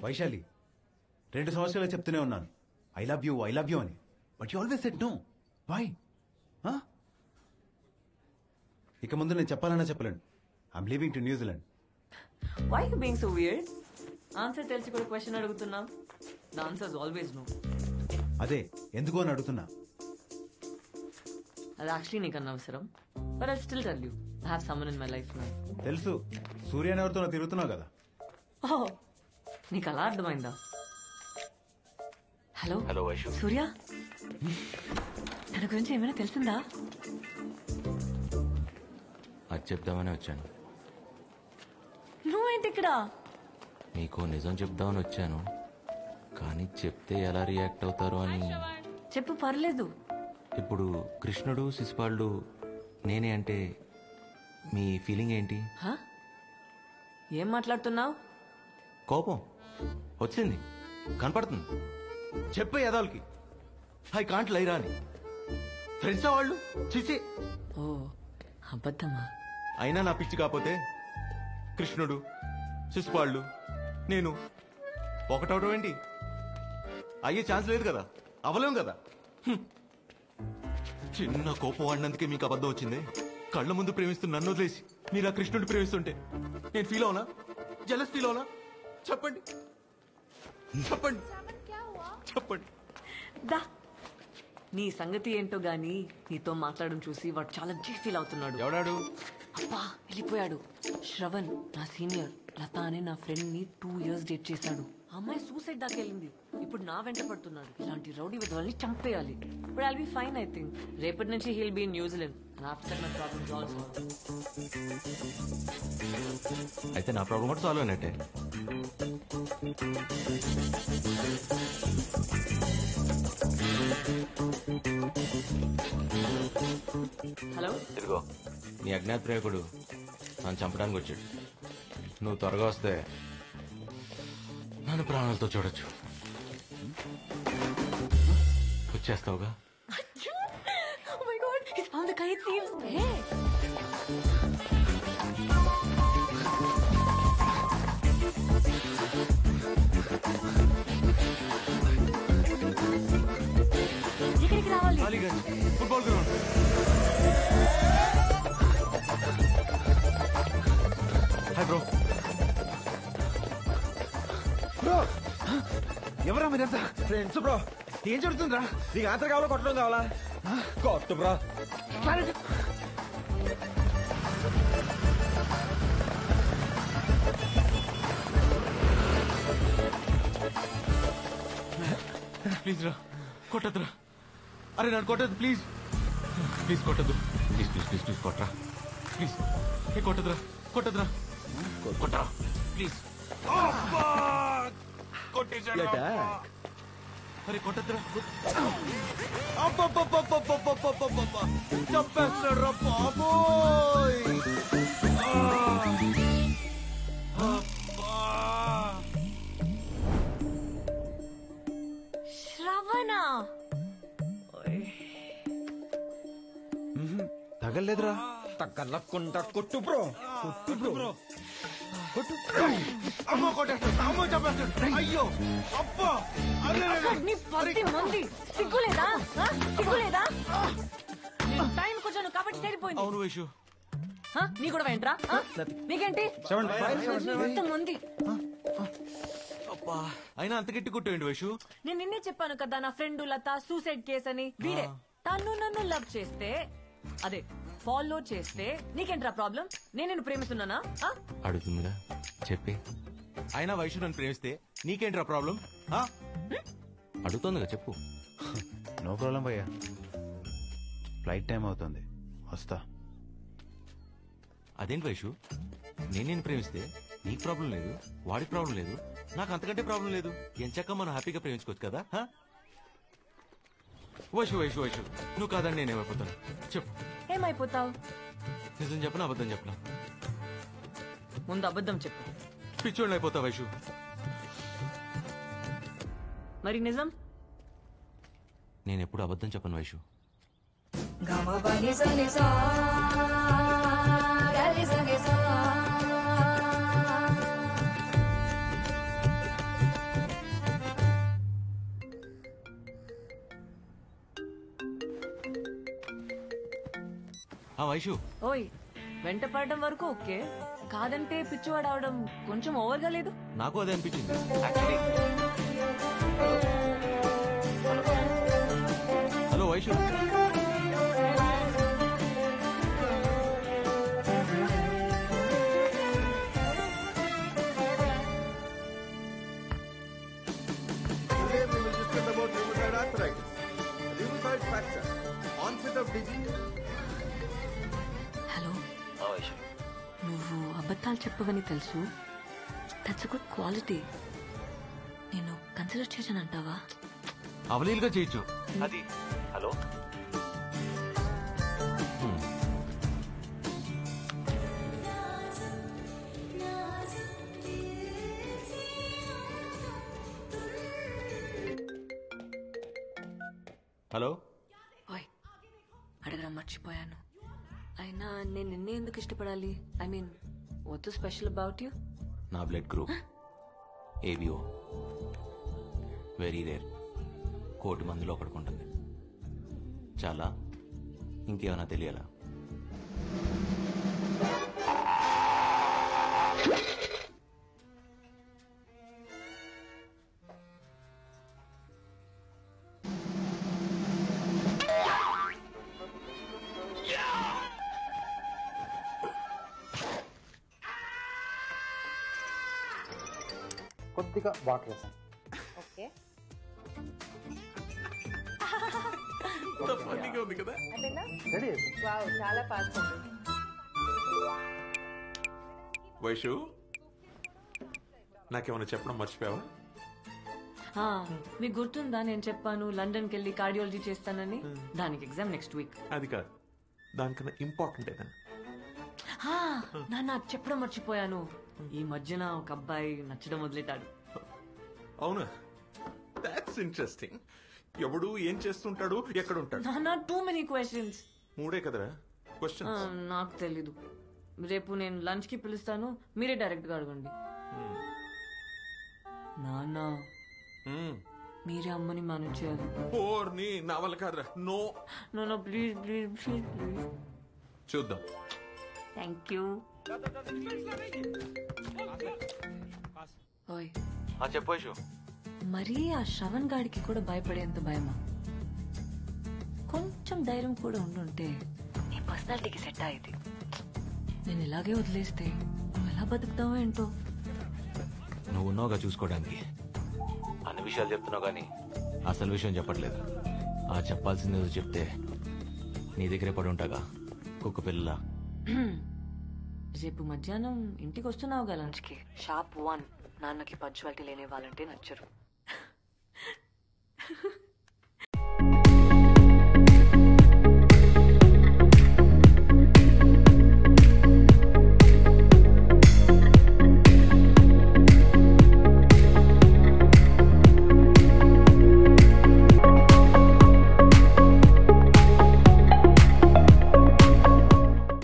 వైశాలి 2 సంవత్సరాలు చెప్తూనే ఉన్నాను ఐ లవ్ యూ అని, but you always said no. Why? ఇక ముందు నేను చెప్పాలన్నా చెప్పలేను. I'm leaving to New Zealand. Why you being so weird? Answer తెలిసి కూడా క్వశ్చన్ అడుగుతున్నా. The answer is always no. అదే ఎందుకు అని అడుగుతున్నా. అది యాక్చువల్లీ నీకు అనవసరం. But I'll still tell you. I have someone in my life now. తెలుసు, సూర్య అని ఎవరితో తిరుగుతున్నావు కదా. Oh, నీకు అలా అర్థమైందా? Hello hello Vaishu. సూర్య, తన గురించి ఏమైనా తెలిసిందా? అది చెప్దామని వచ్చాను. నువ్వేంటి ఇక్కడ? మీకు నిజం చెప్దామని వచ్చాను, కానీ చెప్తే ఎలా రియాక్ట్ అవుతారు అని. చెప్పు, పర్లేదు. ఇప్పుడు కృష్ణుడు శిశుపాలుడు నేనే అంటే మీ ఫీలింగ్ ఏంటి? ఏం మాట్లాడుతున్నావు? కోపం వచ్చింది, కనపడుతుంది. చెప్పే యదాలకి ఐ కాంట్ లైరా అని. ఫ్రెండ్సా వాళ్ళు? చిచి. ఓ అబద్ధమా? అయినా నా పిచ్చి కాకపోతే కృష్ణుడు శిశుపాలుడు నేను ఒకటవడం ఏంటి? అయ్యే ఛాన్స్ లేదు కదా, అవలేం కదా. చిన్న కోపం వాడినందుకే మీకు అబద్ధం వచ్చింది. కళ్ళ ముందు ప్రేమిస్తూ నన్ను వదిలేసి మీరు ఆ కృష్ణుడిని ప్రేమిస్తుంటే నేను ఫీల్ అవునా? జలస్ ఫీల్ అవునా? చెప్పండి చెప్పండి చెప్పండి. దా, నీ సంగతి ఏంటో గాని నీతో మాట్లాడడం చూసి వాడు చాలా ఫీల్ అవుతున్నాడు. ఎవడాడు? అబ్బా, వెళ్ళిపోయాడు. శ్రవణ్, నా సీనియర్. లత అనే నా ఫ్రెండ్ ని 2 years డేట్ చేశాడు. అమ్మాయి సూసైడ్ దాకా వెళ్ళింది. ఇప్పుడు నా వెంట పడుతున్నాడు. ఇలాంటి రౌడీ విధవల్ని చంపేయాలి. But I'll be fine I think. రేపటి నుంచి he'll be in New Zealand. After my problems also. అయితే నా ప్రాబ్లం కూడా సాల్వ్ అయినట్టే. హలో, ఇదిగో నీ అజ్ఞాత ప్రేయకుడు నన్ను చంపడానికి వచ్చాడు. నువ్వు త్వరగా వస్తే నన్ను ప్రాణాలతో చూడొచ్చు. వచ్చేస్తావుగా? Oh my God, he's found the kite thieves. Hey. ఎక్కడికి రావాలి? Football ground. Hi bro. Bro, ఎవరా మీరంతా? Friends bro. ఏం జరుగుతుందిరా? నీకు ఆన్సర్ కావాలా కొట్టడం కావాలా? కొట్టు బ్రో. ప్లీజ్ రా, కొట్టద్దురా. అరే నన్ను కొట్టద్దు ప్లీజ్. ప్లీజ్ కొట్టద్దు. ప్లీజ్ ప్లీజ్ ప్లీజ్ ప్లీజ్ కొట్టరా ప్లీజ్. ఏ కొట్టద్దురా, కొట్టద్దురా, కొట్టరా ప్లీజ్. కొట్టేశాడు. అరే కొట్టద్దురా. చంపేస్తాడు రా బాబోయ్. శ్రవణ, తగలేదురా. తగ్గలకుండా కొట్టు బ్రో. కొట్టు బ్రో. కొట్టు. అమ్మో కొట్టేస్తాడు. అమ్మో చంపేస్తాడు. అయ్యో అబ్బా. నీ 10 మంది సిగ్గులేదా? సిగ్గులేదా? టైం కొంచెం కాబట్టి సరిపోయింది. అవును వైషు. నీ కూడా ఏంట్రా? నీకేంటి? మంది అయినా అంత గట్టి కొట్టేయండి వైషు. నేను నిన్నే చెప్పాను కదా నా ఫ్రెండ్ లత సూసైడ్ కేస్ అని. వీడే తను నన్ను లవ్ చేస్తే, అదే ఫాలో చేస్తే నీకేంట్రా ప్రాబ్లం? నేను ప్రేమిస్తున్నానా? అడుగుతుందిగా చెప్పి. అయినా వైషు నన్ను ప్రేమిస్తే నీకేంట్రా ప్రాబ్లం? అడుగుతుందిగా చెప్పు. నో ప్రాబ్లం భయ్యా, ఫ్లైట్ టైం అవుతుంది, వస్తా. అదేంటి వైషు, నేను ప్రేమిస్తే నీకు ప్రాబ్లం లేదు, వాడికి ప్రాబ్లం లేదు, నాకు అంతకంటే ప్రాబ్లం లేదు. ఎంచక్క మనం హ్యాపీగా ప్రేమించుకోవచ్చు కదా. వైషు వైషు వైషు, నువ్వు కాదని నేనేమైపోతాను చెప్పు. ఏమైపోతావు? నిజం చెప్పనా అబద్ధం చెప్పనా? ముందు అబద్ధం చెప్పు. పిచ్చోళ్ళు అయిపోతా వైషు. మరి నిజం? నేను ఎప్పుడు అబద్ధం చెప్పను వైషు. వైషు ఓయ్ వెంట పడడం వరకు ఓకే, కాదంటే పిచ్చివాడు అవడం కొంచెం ఓవర్గా లేదు? నాకు అదే అనిపించింది. Hello Vaishu, Today we will discuss about rheumatoid arthritis, rheumatoid fracture, onset of disease. Hello, నువ్వు అబద్ధాలు చెప్పవని తెలుసు. That's good quality. నేను కన్సిడర్ చేశానంటావా? అవలీలుగా చేయొచ్చు. అది హలో హలో ఓయ్ అడగడం మర్చిపోయాను. అయినా నేను నిన్నే ఎందుకు ఇష్టపడాలి? I mean what special about you? నా blood group ABO, very rare. 1,000,000 మందిలో ఒకటికి ఉంటుంది. చాలా, ఇంకేమైనా తెలియాలా? కొద్దిగా వాటర్ వేసాను. ఓకే ఫన్నీగా ఉంది కదా. అదేనా? రెడీ వేసాను. వావ్, చాలా ఫాస్ట్ ఉంది. వైషు, నాకేమైనా చెప్పడం మర్చిపోయావా? మీకు గుర్తుందా నేను చెప్పాను లండన్కి వెళ్ళి కార్డియాలజీ చేస్తానని? దానికి ఎగ్జామ్ నెక్స్ట్ వీక్. అది కాదు, దానికన్నా ఇంపార్టెంట్ ఏదన్నా. నాన్న చెప్పడం మర్చిపోయాను. ఈ మధ్యన ఒక అబ్బాయి నచ్చడం వదిలేటాడు. అవునా? That's interesting. ఎవడు ఏం చేస్తుంటాడు, ఎక్కడ ఉంటాడు? నాన్న టూ మెనీ క్వశ్చన్స్. 3 కదరా క్వశ్చన్. నాకు తెలీదు. రేపు నేను లంచ్ కి పిలుస్తాను, మీరే డైరెక్ట్ గా అడగండి. నాన్న మీరే అమ్మని మేనేజ్ చేయాలి. ఓర్ని నా వల్ల కాదురా. నో, నాన్న ప్లీజ్ ప్లీజ్ ప్లీజ్ ప్లీజ్. చూద్దాం. Thank you. ఓయ్ చెప్పు వైషు. మరీ ఆ శ్రవణ్ గాడికి కూడా భయపడేంత భయమా? కొంచెం ధైర్యం కూడా ఉండుంటే నీ పర్సనాలిటీకి సెట్ అయ్యేది. నేను ఇలాగే వదిలేస్తే నువ్వు ఎలా బతుకుతావో ఏంటో. నువ్వు ఉన్నావుగా చూసుకోవడానికి. అన్ని విషయాలు చెప్తున్నావు కానీ అసలు విషయం చెప్పట్లేదు. ఆ చెప్పాల్సింది ఏదో చెప్తే నీ దగ్గరే పడి ఉంటాగా కుక్క పిల్ల. రేపు మధ్యాహ్నం ఇంటికి వస్తున్నావుగా లంచ్కి? షాప్ 1. నాన్నకి పంచువాలిటీ లేని వాళ్ళంటే నచ్చరు.